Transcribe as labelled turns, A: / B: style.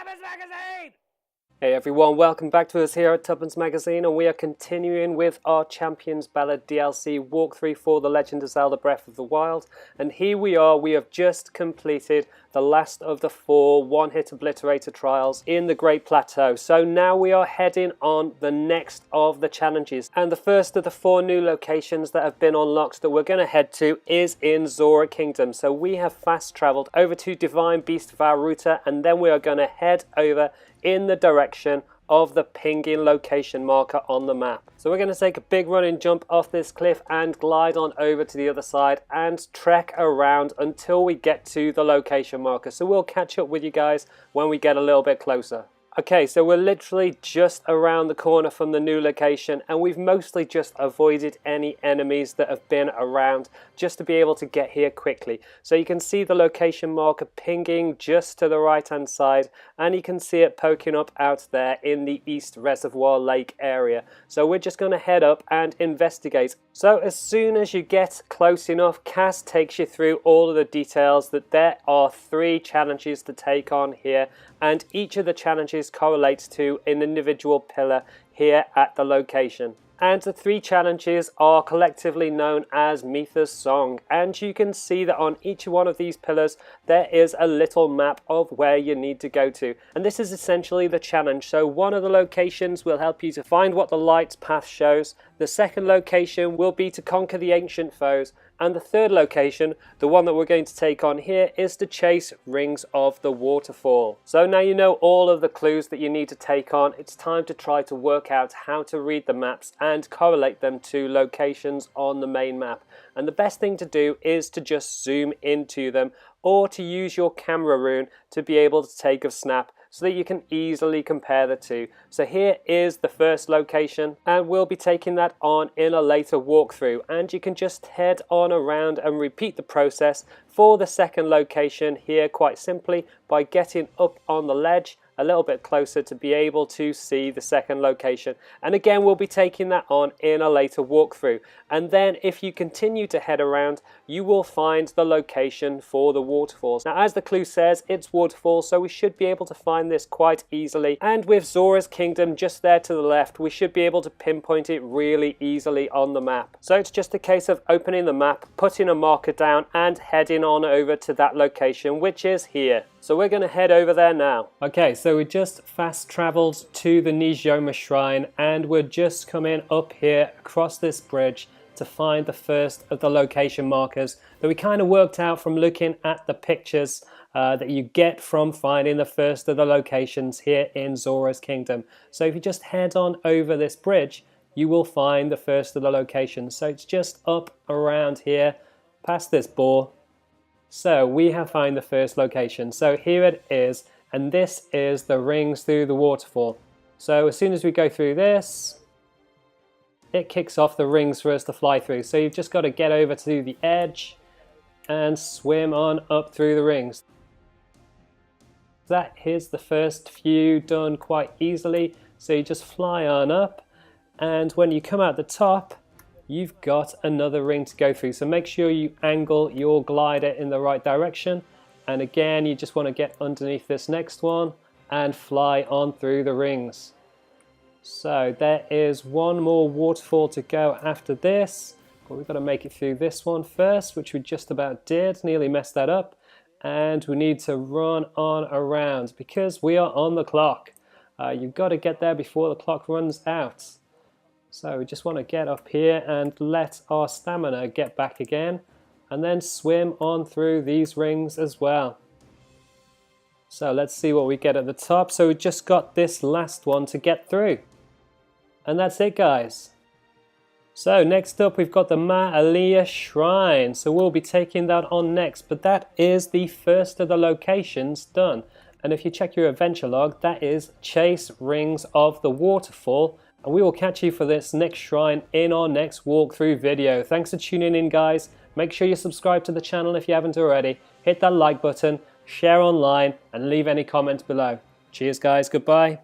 A: Tuppence Magazine! Hey everyone, welcome back to us here at Tuppence Magazine, and we are continuing with our Champions Ballad DLC walkthrough for The Legend of Zelda Breath of the Wild. And here we are, we have just completed the last of the 4 One-Hit Obliterator trials in the Great Plateau. So now we are heading on the next of the challenges. And the first of the 4 new locations that have been unlocked that we're going to head to is in Zora Kingdom. So we have fast traveled over to Divine Beast Vah Rutah, and then we are going to head over in the direction of the pinging location marker on the map. So we're going to take a big running jump off this cliff and glide on over to the other side and trek around until we get to the location marker. So we'll catch up with you guys when we get a little bit closer. Okay, so we're literally just around the corner from the new location, and we've mostly just avoided any enemies that have been around just to be able to get here quickly. So you can see the location marker pinging just to the right hand side, and you can see it poking up out there in the East Reservoir Lake area. So we're just going to head up and investigate. So as soon as you get close enough, Kass takes you through all of the details that there are 3 challenges to take on here, and each of the challenges correlates to an individual pillar here at the location. And the 3 challenges are collectively known as Mipha's Song, and you can see that on each one of these pillars there is a little map of where you need to go to, and this is essentially the challenge. So one of the locations will help you to find what the light path shows, the second location will be to conquer the ancient foes, and the third location, the one that we're going to take on here, is to chase rings of the waterfall. So now you know all of the clues that you need to take on. It's time to try to work out how to read the maps and correlate them to locations on the main map. And the best thing to do is to just zoom into them, or to use your Camera Rune to be able to take a snap so that you can easily compare the 2. So here is the first location, and we'll be taking that on in a later walkthrough, and you can just head on around and repeat the process for the second location here quite simply by getting up on the ledge a little bit closer to be able to see the second location. And again, we'll be taking that on in a later walkthrough. And then if you continue to head around, you will find the location for the waterfalls. Now, as the clue says, it's waterfall, so we should be able to find this quite easily. And with Zora's Kingdom just there to the left, we should be able to pinpoint it really easily on the map. So it's just a case of opening the map, putting a marker down, and heading on over to that location, which is here. So we're going to head over there now. Okay, so we just fast traveled to the Nijoma Shrine, and we're just coming up here across this bridge to find the first of the location markers that we kind of worked out from looking at the pictures that you get from finding the first of the locations here in Zora's Kingdom. So if you just head on over this bridge, you will find the first of the locations. So it's just up around here, past this boar. So we have found the first location. So here it is, and this is the rings through the waterfall. So as soon as we go through this, it kicks off the rings for us to fly through. So you've just got to get over to the edge and swim on up through the rings. That is the first few done quite easily. So you just fly on up, and when you come out the top, you've got another ring to go through. So make sure you angle your glider in the right direction. And again, you just want to get underneath this next one and fly on through the rings. So there is one more waterfall to go after this, but we've got to make it through this one first, which we just about did, nearly messed that up. And we need to run on around because we are on the clock. You've got to get there before the clock runs out. So we just want to get up here and let our stamina get back again, and then swim on through these rings as well. So let's see what we get at the top. So we just got this last one to get through. And that's it, guys. So next up we've got the Ma Aliyah Shrine. So we'll be taking that on next, but that is the first of the locations done. And if you check your adventure log, that is Chase Rings of the Waterfall. And we will catch you for this next shrine in our next walkthrough video. Thanks for tuning in, guys. Make sure you subscribe to the channel if you haven't already. Hit that like button, share online, and leave any comments below. Cheers, guys. Goodbye.